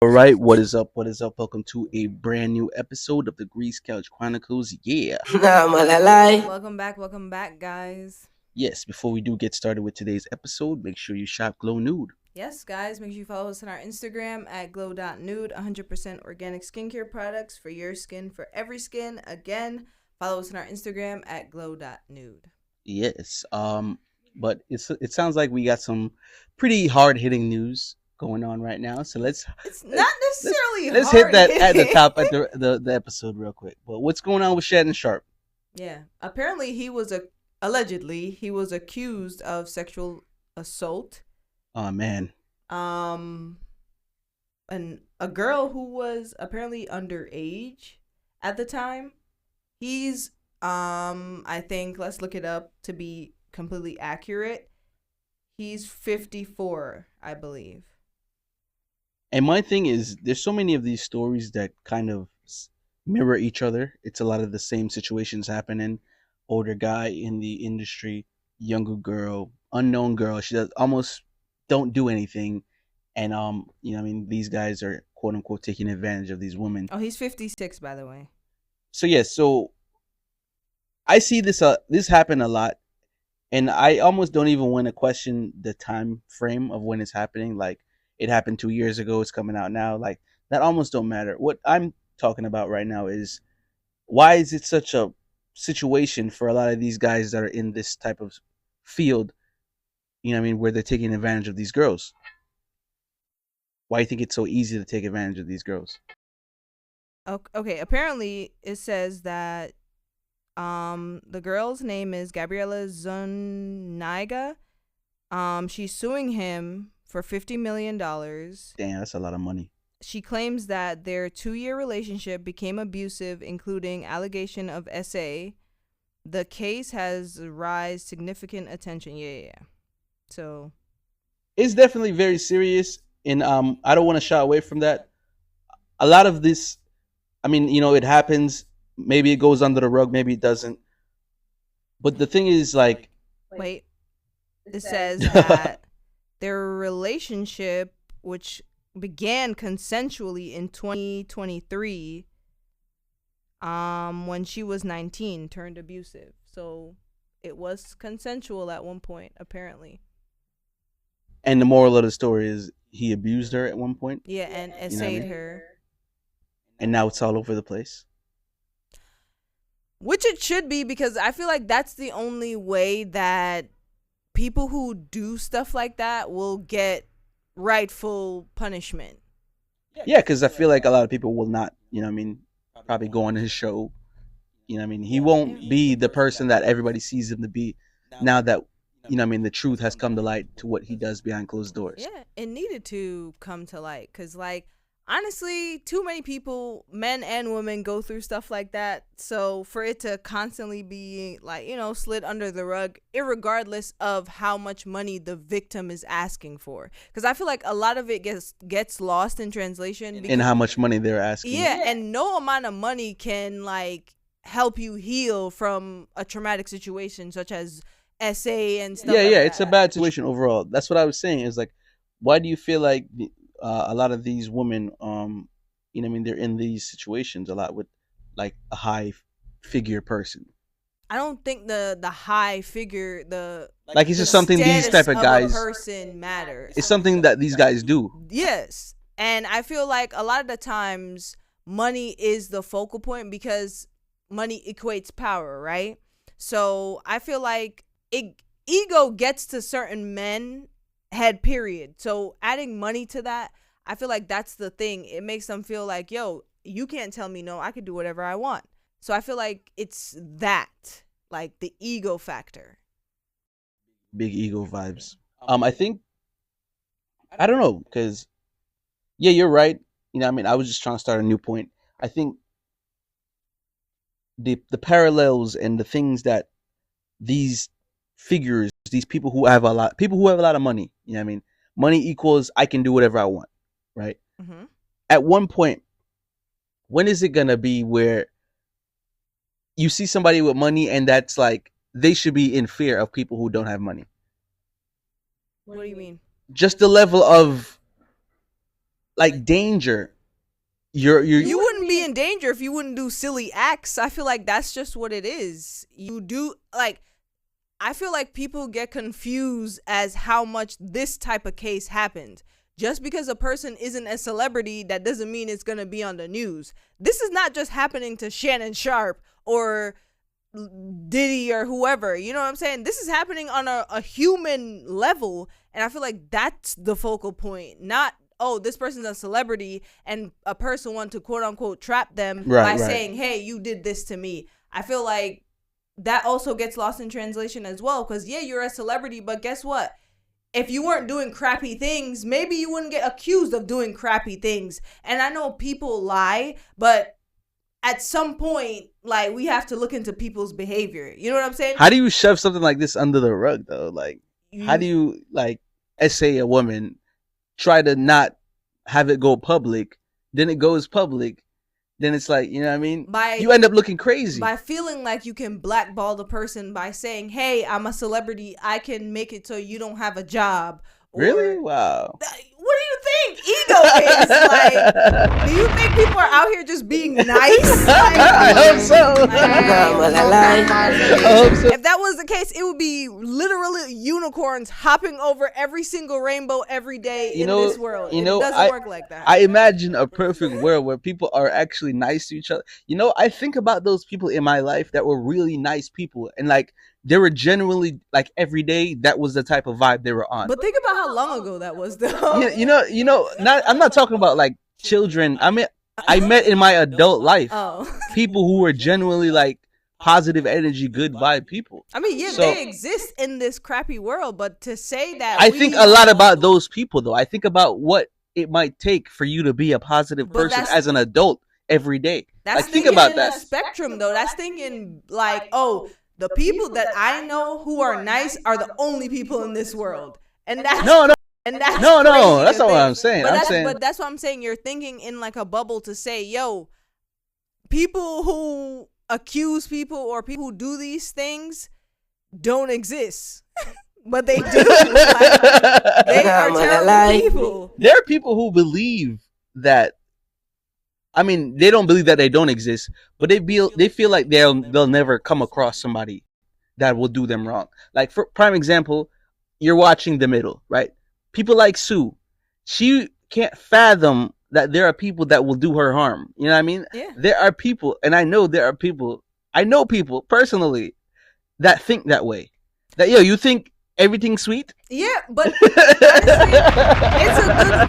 All right, what is up? What is up? Welcome to a brand new episode of the Couch Chronicles. Yeah. Welcome back, guys. Yes, before we do get started with today's episode, make sure you shop Glow Nude. Yes, guys, make sure you follow us on our Instagram at glow.nude, 100% organic skincare products for your skin, for every skin. Again, follow us on our Instagram at glow.nude. Yes. But it sounds like we got some pretty hard hitting news going on right now. So It's not necessarily let's hit hard. that at the top at the episode real quick. But what's going on with Shannon Sharpe? Yeah. Apparently allegedly he was accused of sexual assault. Oh man. And a girl who was apparently underage at the time. He's I think, let's look it up to be completely accurate. He's 54, I believe. And my thing is, there's so many of these stories that kind of mirror each other. It's a lot of the same situations happening. Older guy in the industry, younger girl, unknown girl. She does almost don't do anything, and I mean, these guys are quote unquote taking advantage of these women. Oh, he's 56, by the way. So yes, so I see this happen a lot, and I almost don't even want to question the time frame of when it's happening. Like, it happened 2 years ago, it's coming out now. Like, that almost don't matter. What I'm talking about right now is, why is it such a situation for a lot of these guys that are in this type of field, where they're taking advantage of these girls? Why do you think it's so easy to take advantage of these girls? Okay, apparently it says that the girl's name is Gabriela Zuniga. She's suing him for $50 million. Damn, that's a lot of money. She claims that their 2-year relationship became abusive, including allegation of SA. The case has raised significant attention. Yeah. So it's definitely very serious, and I don't want to shy away from that. A lot of this, I mean, it happens. Maybe it goes under the rug, maybe it doesn't. But the thing is, like, wait, it says that their relationship, which began consensually in 2023, when she was 19, turned abusive. So it was consensual at one point, apparently. And the moral of the story is, he abused her at one point. Yeah, and essayed her. And now it's all over the place. Which it should be, because I feel like that's the only way that people who do stuff like that will get rightful punishment. Yeah, because I feel like a lot of people will not, probably go on his show. He won't be the person that everybody sees him to be now that, the truth has come to light to what he does behind closed doors. Yeah, it needed to come to light, because, like, honestly, too many people, men and women, go through stuff like that. So for it to constantly be, like, slid under the rug, irregardless of how much money the victim is asking for, because I feel like a lot of it gets lost in translation. And how much money they're asking. Yeah, and no amount of money can, like, help you heal from a traumatic situation such as SA and stuff. Yeah, it's a bad situation overall. That's what I was saying. Is like, why do you feel like a lot of these women, they're in these situations a lot with, like, a high figure person? I don't think the high figure, like it's just something these type of guys person matters. It's something that these guys do. Yes, and I feel like a lot of the times money is the focal point, because money equates power, right? So I feel like ego gets to certain men head, period. So adding money to that, I feel like that's the thing. It makes them feel like, yo, you can't tell me no, I can do whatever I want. So I feel like it's that, like, the ego factor. Big ego vibes. I think, I don't know, because, yeah, you're right. I was just trying to start a new point. I think the parallels and the things that these figures, these people who have a lot of money, money equals I can do whatever I want, right? Mm-hmm. At one point, when is it gonna be where you see somebody with money and that's like, they should be in fear of people who don't have money? What do you mean? Just the level of like danger. You wouldn't be in danger if you wouldn't do silly acts. I feel like that's just what it is. You do, like, I feel like people get confused as how much this type of case happened. Just because a person isn't a celebrity, that doesn't mean it's going to be on the news. This is not just happening to Shannon Sharpe or Diddy or whoever. You know what I'm saying? This is happening on a human level. And I feel like that's the focal point. Not, oh, this person's a celebrity and a person wants to quote unquote trap them by saying, hey, you did this to me. I feel like that also gets lost in translation as well. Because, yeah, you're a celebrity, but guess what? If you weren't doing crappy things, maybe you wouldn't get accused of doing crappy things. And I know people lie, but at some point, like, we have to look into people's behavior. You know what I'm saying? How do you shove something like this under the rug, though? Like, how do you, like, let's say a woman try to not have it go public, then it goes public, then it's like, you know what I mean? You end up looking crazy. By feeling like you can blackball the person by saying, hey, I'm a celebrity, I can make it so you don't have a job. Really? Wow. What do you think ego is? Like, do you think people are out here just being nice? Like, I hope so. I hope so. If that was the case, it would be literally unicorns hopping over every single rainbow every day in this world. It doesn't work like that. I imagine a perfect world where people are actually nice to each other. I think about those people in my life that were really nice people, and like, they were genuinely, like, every day, that was the type of vibe they were on. But think about how long ago that was, though. I'm not talking about, like, children. I mean, I met in my adult life people who were genuinely, like, positive energy, good vibe people. I mean, yeah, they exist in this crappy world, but to say that... I think a lot about those people, though. I think about what it might take for you to be a positive person as an adult every day. That's like, think about that. Spectrum, though. That's thinking, like, oh... The people that I know who are nice are the only people in this world, and that's no. That's not what I'm saying. But that's what I'm saying. You're thinking in like a bubble to say, yo, people who accuse people or people who do these things don't exist, but they do. Like, they are terrible people. There are people who believe that. I mean, they don't believe that they don't exist, but they feel like they'll never come across somebody that will do them wrong. Like, for prime example, you're watching The Middle, right? People like Sue, she can't fathom that there are people that will do her harm. You know what I mean? Yeah. There are people, and I know people personally that think that way. That, you think everything's sweet? Yeah, but honestly,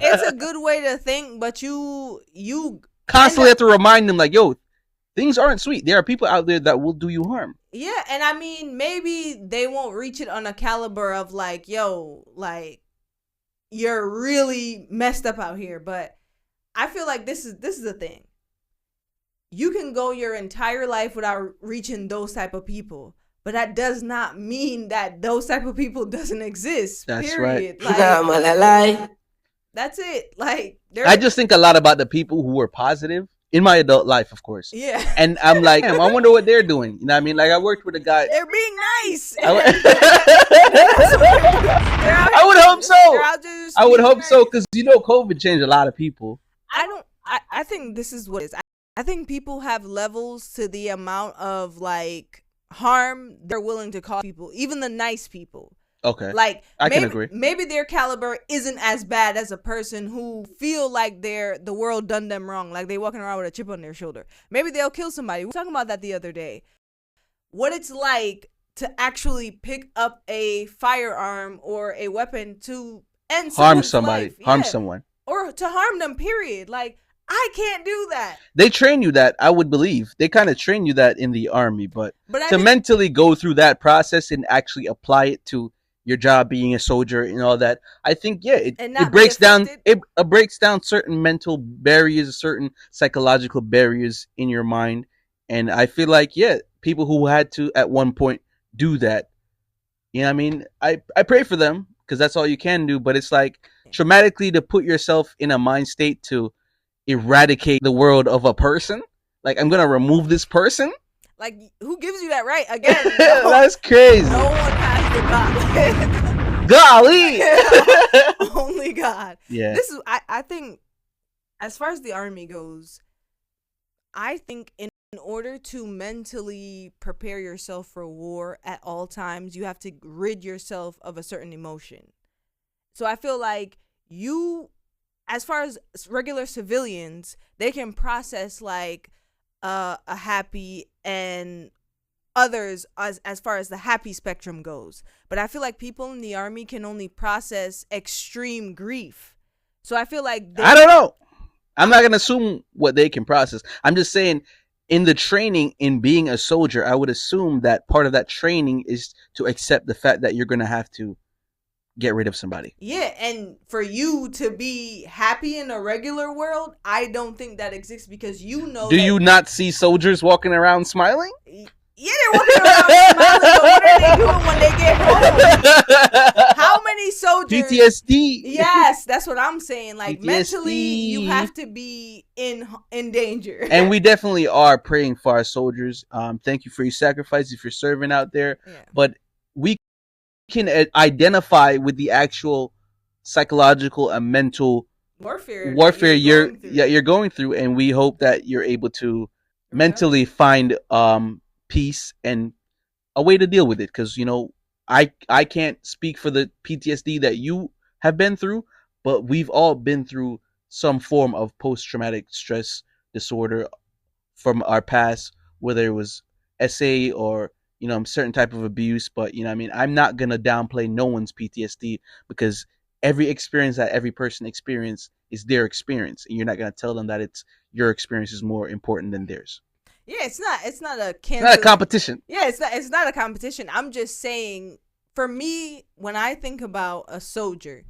it's a good way to think, but you constantly have to remind them, like, yo, things aren't sweet. There are people out there that will do you harm. Yeah, and I mean, maybe they won't reach it on a caliber of like, yo, like, you're really messed up out here. But I feel like this is the thing. You can go your entire life without reaching those type of people, but that does not mean that those type of people doesn't exist. That's period. Right. Like, that's it. Like, I just think a lot about the people who were positive in my adult life, of course. Yeah. And I'm like, I wonder what they're doing. You know what I mean? Like, I worked with a guy. They're being nice. I would hope so. I would hope so, because COVID changed a lot of people. I think this is what it is. I think people have levels to the amount of like harm they're willing to cause people, even the nice people. Okay. Like, I can agree. Maybe their caliber isn't as bad as a person who feel like the world done them wrong. Like, they walking around with a chip on their shoulder. Maybe they'll kill somebody. We were talking about that the other day. What it's like to actually pick up a firearm or a weapon to end harm somebody, life. Harm someone. Or to harm them, period. Like, I can't do that. They train you that, I would believe. They kind of train you that in the army, but to mentally go through that process and actually apply it to your job being a soldier and all that, I think, yeah, it breaks down certain mental barriers, certain psychological barriers in your mind. And I feel like, yeah, people who had to at one point do that, you know what I mean? I pray for them, because that's all you can do, but it's like traumatically to put yourself in a mind state to eradicate the world of a person. Like, I'm gonna remove this person. Like, who gives you that right? Again, that's crazy. No one has the God. Golly. Only God. Yeah. This is, I think as far as the army goes, I think in order to mentally prepare yourself for war at all times, you have to rid yourself of a certain emotion. So I feel like you, as far as regular civilians, they can process like a happy and others as far as the happy spectrum goes. But I feel like people in the army can only process extreme grief. So I feel like I don't know. I'm not gonna assume what they can process. I'm just saying, in the training in being a soldier, I would assume that part of that training is to accept the fact that you're gonna have to get rid of somebody. Yeah, and for you to be happy in a regular world, I don't think that exists because you know. Do you not see soldiers walking around smiling? Yeah, they're walking around smiling, but what are they doing when they get home? How many soldiers? PTSD. Yes, that's what I'm saying. Like PTSD. Mentally, you have to be in danger. And we definitely are praying for our soldiers. Thank you for your sacrifice if you're serving out there. Yeah. But we can identify with the actual psychological and mental warfare you're going through, and we hope that you're able to mentally find peace and a way to deal with it, because I can't speak for the PTSD that you have been through, but we've all been through some form of post-traumatic stress disorder from our past, whether it was SA or certain type of abuse. But I'm not gonna downplay no one's PTSD, because every experience that every person experiences is their experience, and you're not gonna tell them that it's your experience is more important than theirs. Yeah, it's not a competition. Yeah, it's not a competition. I'm just saying, for me, when I think about a soldier,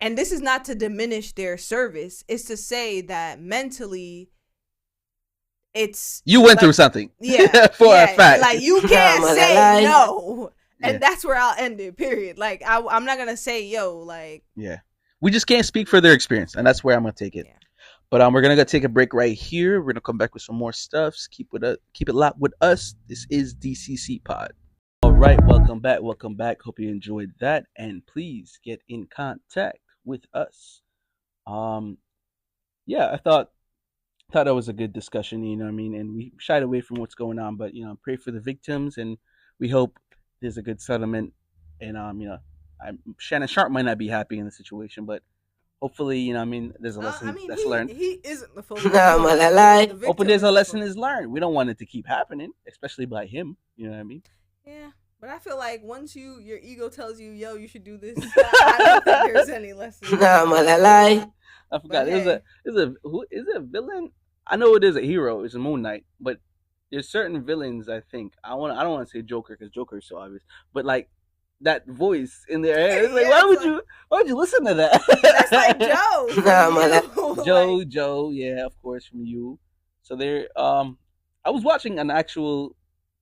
and this is not to diminish their service, it's to say that mentally you went through something. Yeah. For a fact. Like, you can't say no. And that's where I'll end it, period. Like, I'm not gonna say yeah. We just can't speak for their experience, and that's where I'm gonna take it. Yeah. But we're gonna go take a break right here. We're gonna come back with some more stuffs. Keep it locked with us. This is DCC Pod. All right, welcome back. Hope you enjoyed that, and please get in contact with us. Yeah, I thought that was a good discussion. And we shied away from what's going on, but pray for the victims, and we hope there's a good settlement. And Shannon Sharpe might not be happy in the situation, but hopefully, there's a lesson that's learned. He isn't the focus. Hopefully there's a lesson is learned. We don't want it to keep happening, especially by him. You know what I mean? Yeah, but I feel like once your ego tells you, yo, you should do this, I don't think there's any lesson. I forgot. Is it a villain? I know it is a hero. It's a Moon Knight, but there's certain villains. I think I don't want to say Joker, because Joker is so obvious, but like that voice in their head. It's like, why would you listen to that? That's like Joe. Joe, yeah, of course, from you. So there, I was watching an actual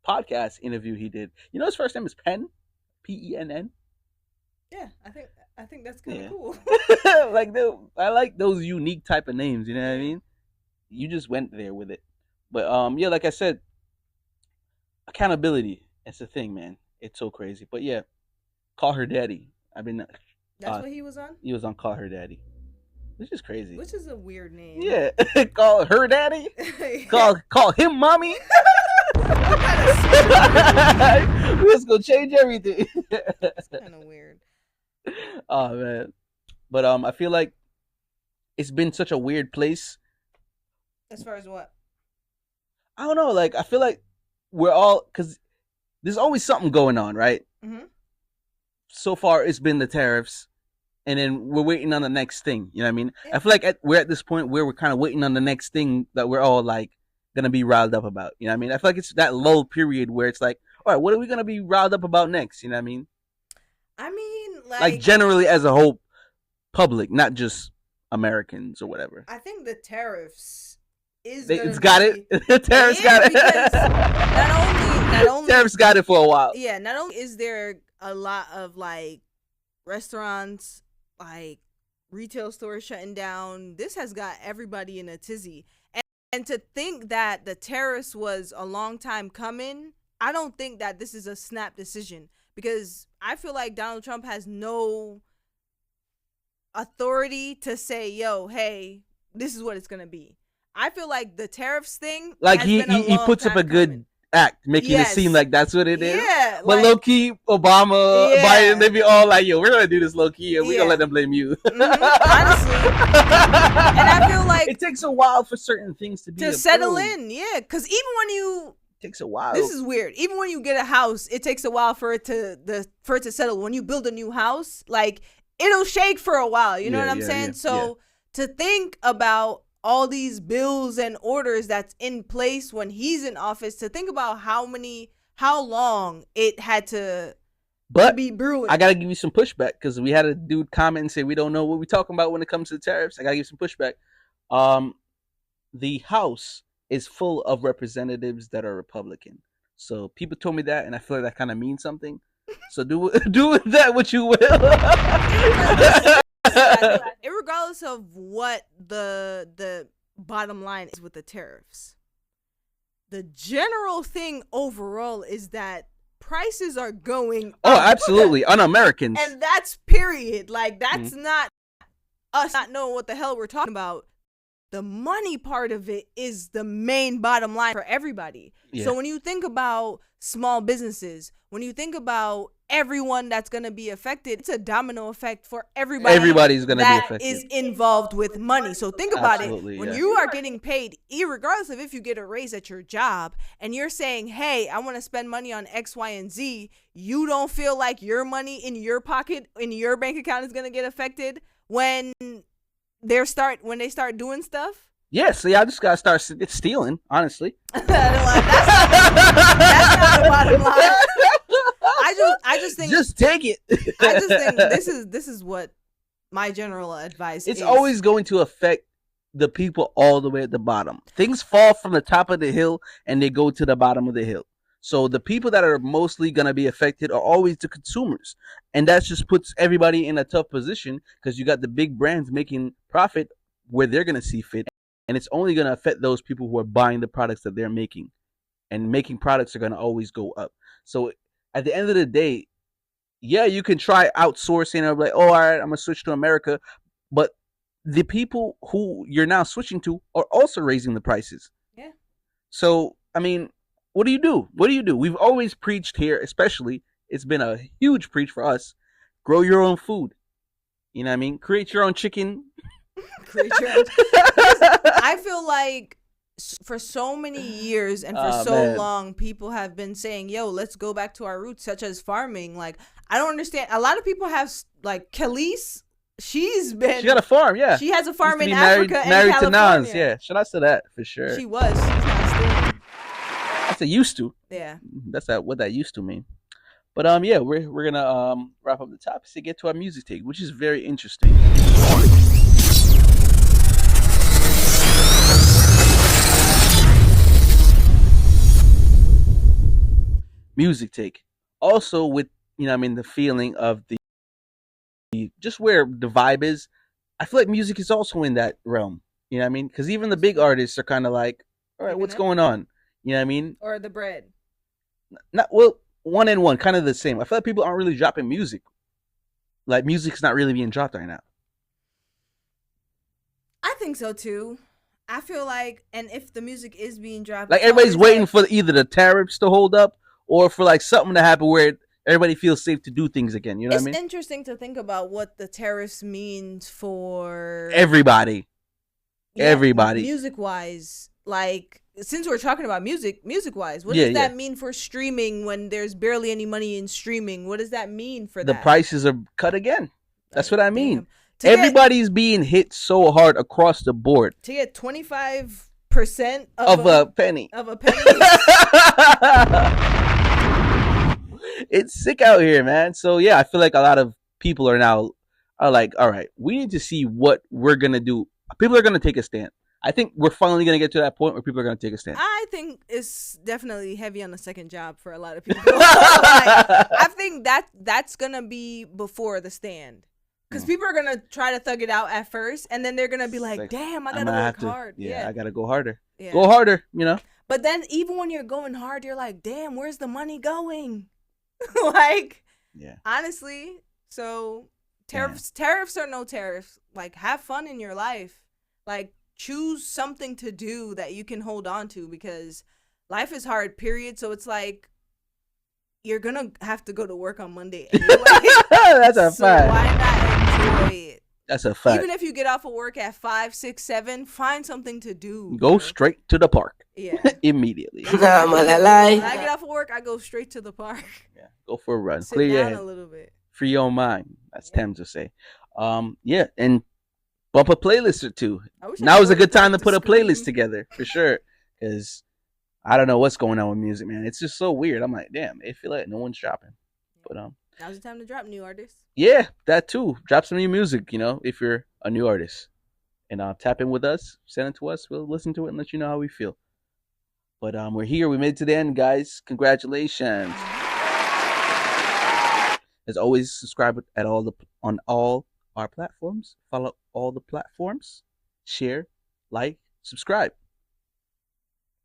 podcast interview he did. His first name is Penn, Penn. Yeah, I think that's kind of cool. I like those unique type of names. You know what I mean? You just went there with it. But yeah, like I said, accountability. It's a thing, man. It's so crazy. But yeah, Call Her Daddy. That's what he was on? He was on Call Her Daddy. Which is crazy. Which is a weird name. Yeah. Call her daddy. Call him mommy. We're just gonna change everything. It's kind of weird. Oh man. But I feel like it's been such a weird place. As far as what? I don't know. Like, I feel like we're all, because there's always something going on, right? Mm-hmm. So far, it's been the tariffs, and then we're waiting on the next thing. You know what I mean? Yeah. I feel like we're at this point where we're kind of waiting on the next thing that we're all like gonna be riled up about. You know what I mean? I feel like it's that lull period where it's like, all right, what are we gonna be riled up about next? You know what I mean? Like generally as a whole public, not just Americans or whatever. I think the tariffs it's got it. The tariffs got it. Not only tariffs got it for a while. Yeah, not only is there a lot of like restaurants, like retail stores shutting down, this has got everybody in a tizzy. And to think that the tariffs was a long time coming, I don't think that this is a snap decision, because I feel like Donald Trump has no authority to say, yo, hey, this is what it's gonna be. I feel like the tariffs thing, like has been a he long puts up a time good coming. act, making it seem Yes. like that's what it is. Yeah, But like, low key, Obama, Yeah. Biden, they be all like, "Yo, we're gonna do this low key, and we're Yeah. gonna let them blame you." Honestly. And I feel like it takes a while for certain things to be to settle approved. in, yeah, because even when you, It takes a while. this is weird. Even when you get a house, it takes a while for it to settle. When you build a new house, like, it'll shake for a while. You know Yeah, what I'm yeah, saying? yeah, So to think about all these bills and orders that's in place when he's in office, to think about how long it had to But be brewing. I gotta give you some pushback because we had a dude comment and say we don't know what we're talking about when it comes to the tariffs. I gotta give some pushback. The House is full of representatives that are Republican. So people told me that, and I feel like that kind of means something. So do with that what you will. Regardless of what the bottom line is with the tariffs, the general thing overall is that prices are going Oh, up. absolutely, on Americans. And that's period. Like, that's not us not knowing what the hell we're talking about. The money part of it is the main bottom line for everybody. Yeah. So when you think about small businesses, when you think about everyone that's going to be affected, it's a domino effect for everybody. Everybody's going to be that affected. is involved with money. So think about Absolutely, it. When yeah. you are getting paid, regardless of if you get a raise at your job, and you're saying, hey, I want to spend money on X, Y, and Z, you don't feel like your money in your pocket, in your bank account, is going to get affected when they start doing stuff? Yeah, see, I just gotta start stealing, honestly. That's not the bottom line. I just think, just take it. I just think this is what my general advice is. It's always going to affect the people all the way at the bottom. Things fall from the top of the hill and they go to the bottom of the hill. So the people that are mostly going to be affected are always the consumers. And that just puts everybody in a tough position because you got the big brands making profit where they're going to see fit. And it's only going to affect those people who are buying the products that they're making. And making products are going to always go up. So at the end of the day, yeah, you can try outsourcing or like, oh, all right, I'm going to switch to America. But the people who you're now switching to are also raising the prices. Yeah. So, I mean, what do you do? What do you do? We've always preached here, especially, it's been a huge preach for us. Grow your own food. You know what I mean? Create your own chicken. Create your own. I feel like for so many years and for so long, people have been saying, yo, let's go back to our roots, such as farming. Like, I don't understand. A lot of people have, like, Khalees. She got a farm, yeah. She has a farm in Africa and married California. to Nas, yeah. Shout out to that, for sure. She was. She's not still. That's a used to. Yeah. That's what that used to mean. But yeah, we're gonna wrap up the topics to get to our music take, which is very interesting. Music take. Also with, you know, I mean, the feeling of the just where the vibe is. I feel like music is also in that realm. You know what I mean? Because even the big artists are kind of like, all right, what's going on? You know what I mean? Or the bread. Not well, one and one, kind of the same. I feel like people aren't really dropping music. Like, music's not really being dropped right now. I think so too. I feel like, and if the music is being dropped, like everybody's waiting for either the tariffs to hold up or for like something to happen where everybody feels safe to do things again. You know what I mean? It's interesting to think about what the tariffs means for everybody. Everybody. Music wise, like, since we're talking about music wise, what does that mean for streaming when there's barely any money in streaming? What does that mean for the that? Prices are cut again. That's what I mean. Everybody's being hit so hard across the board. To get 25% of a penny. Of a penny. It's sick out here, man. So yeah, I feel like a lot of people are like, all right, we need to see what we're gonna do. People are gonna take a stand. I think we're finally gonna get to that point where people are gonna take a stand. I think it's definitely heavy on the second job for a lot of people. I think that's gonna be before the stand. Because people are going to try to thug it out at first, and then they're going to be like, damn, I got to work hard. Yeah, I got to go harder. Yeah. Go harder, you know? But then even when you're going hard, you're like, damn, where's the money going? Like, honestly, so tariffs or no tariffs, like, have fun in your life. Like, choose something to do that you can hold on to, because life is hard, period. So it's like you're gonna have to go to work on Monday anyway. That's a so fact. why not enjoy it? That's a fact. Even if you get off of work at 5, 6, 7, find something to do. Go straight to the park. Yeah. Immediately. When I get off of work, I go straight to the park. Yeah. Go for a run. Sit Clear your down head. a little bit. Free your mind. That's Thames to say. Yeah, and bump a playlist or two. Now is a good time to put a playlist together for sure. Because I don't know what's going on with music, man. It's just so weird. I'm like, damn, I feel like no one's dropping. But now's the time to drop new artists. Yeah, that too. Drop some new music, if you're a new artist. And tap in with us, send it to us. We'll listen to it and let you know how we feel. But we're here. We made it to the end, guys. Congratulations. As always, subscribe on all our platforms. Follow all the platforms. Share, like, subscribe.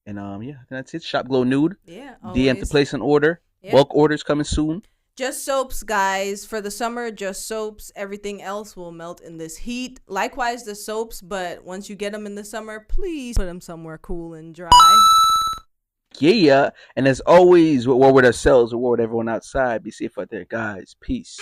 And yeah, that's it. Shop Glow Nude. Yeah. DM to place an order. Yep. Bulk orders coming soon. Just soaps, guys. For the summer, just soaps. Everything else will melt in this heat. Likewise, the soaps, but once you get them in the summer, please put them somewhere cool and dry. Yeah. And as always, we're with ourselves, we're with everyone outside. Be safe out there, guys. Peace.